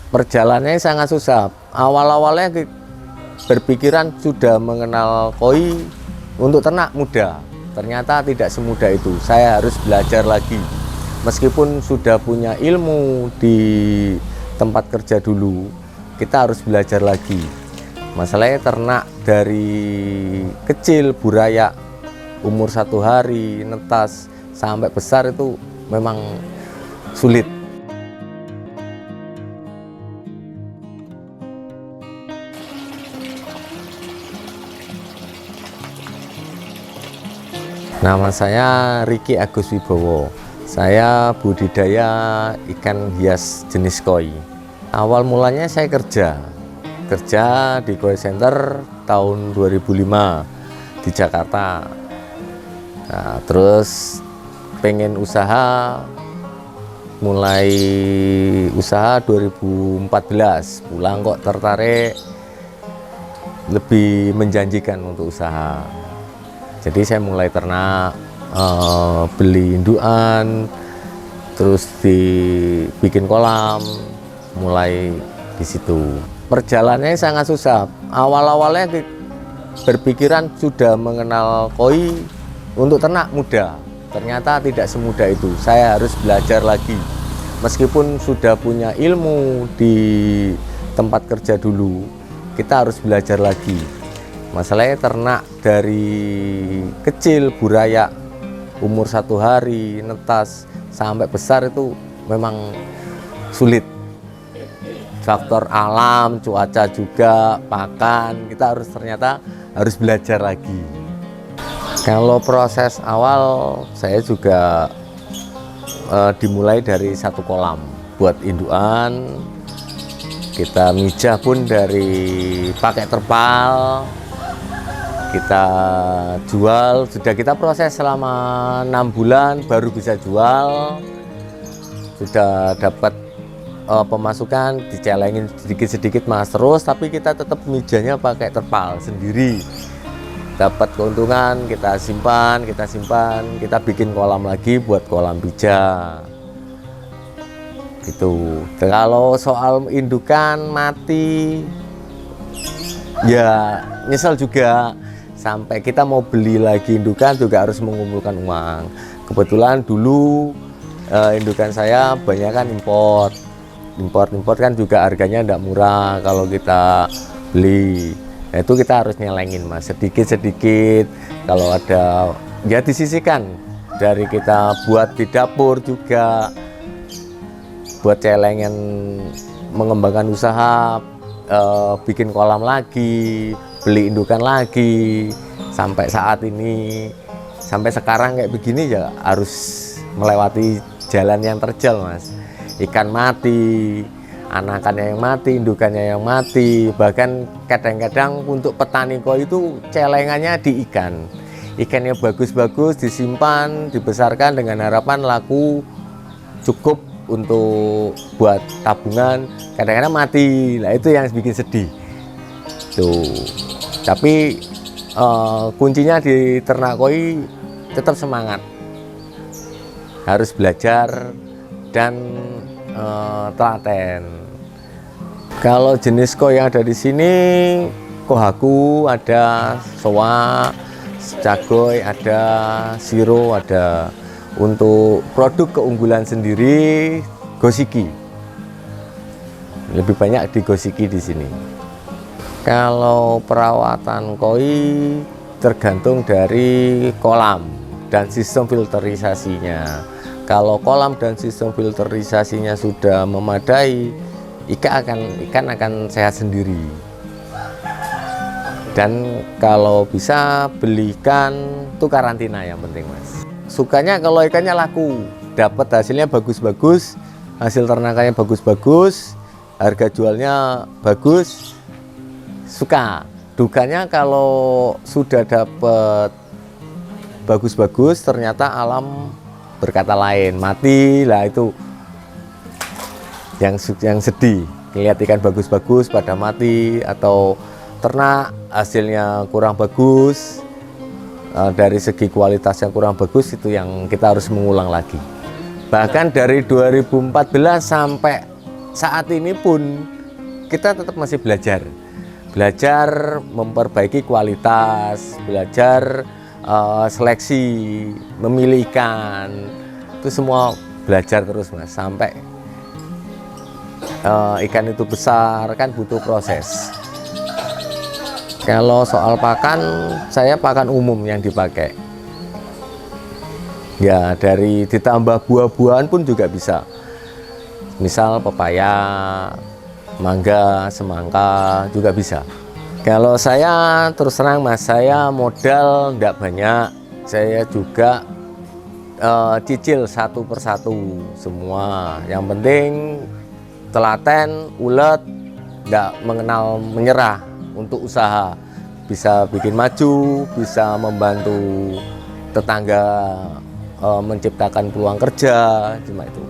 Perjalanannya sangat susah. Awal-awalnya berpikiran sudah mengenal koi untuk ternak mudah. Ternyata tidak semudah itu. Saya harus belajar lagi. Meskipun sudah punya ilmu di tempat kerja dulu, kita harus belajar lagi. Masalahnya ternak dari kecil, burayak, umur 1 hari, netas, sampai besar itu memang sulit. Nama saya Riki Agus Wibowo. Saya budidaya ikan hias jenis koi. Awal mulanya saya kerja di koi center tahun 2005 di Jakarta. Nah, terus pengen mulai usaha 2014. Pulang kok tertarik, lebih menjanjikan untuk usaha. Jadi saya mulai ternak, beli indukan, terus dibikin kolam, mulai di situ. Perjalanannya sangat susah. Awal-awalnya berpikiran sudah mengenal koi untuk ternak mudah. Ternyata tidak semudah itu. Saya harus belajar lagi. Meskipun sudah punya ilmu di tempat kerja dulu, kita harus belajar lagi. Masalahnya ternak dari kecil, burayak, umur 1 hari, netas, sampai besar itu memang sulit. Faktor alam, cuaca juga, pakan, kita ternyata harus belajar lagi. Kalau proses awal saya juga dimulai dari 1 kolam buat indukan. Kita mijah pun dari pakai terpal. Kita jual, sudah kita proses selama 6 bulan baru bisa jual. Sudah dapat pemasukan, dicelengin sedikit-sedikit mas terus, tapi kita tetap mijanya pakai terpal sendiri. Dapat keuntungan, kita simpan, kita bikin kolam lagi buat kolam pijak. Gitu. Kalau soal indukan mati, ya nyesel juga. Sampai kita mau beli lagi indukan juga harus mengumpulkan uang. Kebetulan dulu indukan saya banyak kan import kan juga harganya tidak murah kalau kita beli. Nah, itu kita harus nyelengin mas, sedikit kalau ada ya disisihkan. Dari kita buat di dapur juga, buat celengan mengembangkan usaha, bikin kolam lagi, beli indukan lagi, sampai saat ini, sampai sekarang kayak begini ya harus melewati jalan yang terjal mas. Ikan mati, anakannya yang mati, indukannya yang mati. Bahkan kadang-kadang untuk petani koi itu celengannya di ikan. Ikannya bagus-bagus, disimpan, dibesarkan dengan harapan laku cukup untuk buat tabungan. Kadang-kadang mati, nah itu yang bikin sedih. Tuh. Tapi kuncinya di ternak koi tetap semangat, harus belajar dan telaten. Kalau jenis koi yang ada di sini, kohaku ada, soa, cagoy ada, siro ada. Untuk produk keunggulan sendiri, gosiki. Lebih banyak di gosiki di sini. Kalau perawatan koi tergantung dari kolam dan sistem filterisasinya. Kalau kolam dan sistem filterisasinya sudah memadai, ikan akan sehat sendiri. Dan kalau bisa belikan tuh karantina yang penting mas. Sukanya kalau ikannya laku, dapat hasilnya bagus-bagus, hasil ternakannya bagus-bagus, harga jualnya bagus. Suka. Dukanya kalau sudah dapat bagus-bagus ternyata alam berkata lain, mati lah, itu yang sedih. Lihat ikan bagus-bagus pada mati, atau ternak hasilnya kurang bagus, dari segi kualitas yang kurang bagus, itu yang kita harus mengulang lagi. Bahkan dari 2014 sampai saat ini pun kita tetap masih belajar memperbaiki kualitas, belajar seleksi, memilih ikan, itu semua belajar terus Mas, sampai ikan itu besar kan butuh proses. Kalau soal pakan, saya pakan umum yang dipakai. Ya, dari ditambah buah-buahan pun juga bisa. Misal pepaya, mangga, semangka juga bisa. Kalau saya terus terang Mas, saya modal enggak banyak. Saya juga cicil satu persatu semua. Yang penting telaten, ulet, enggak mengenal menyerah untuk usaha. Bisa bikin maju, bisa membantu tetangga menciptakan peluang kerja, cuma itu.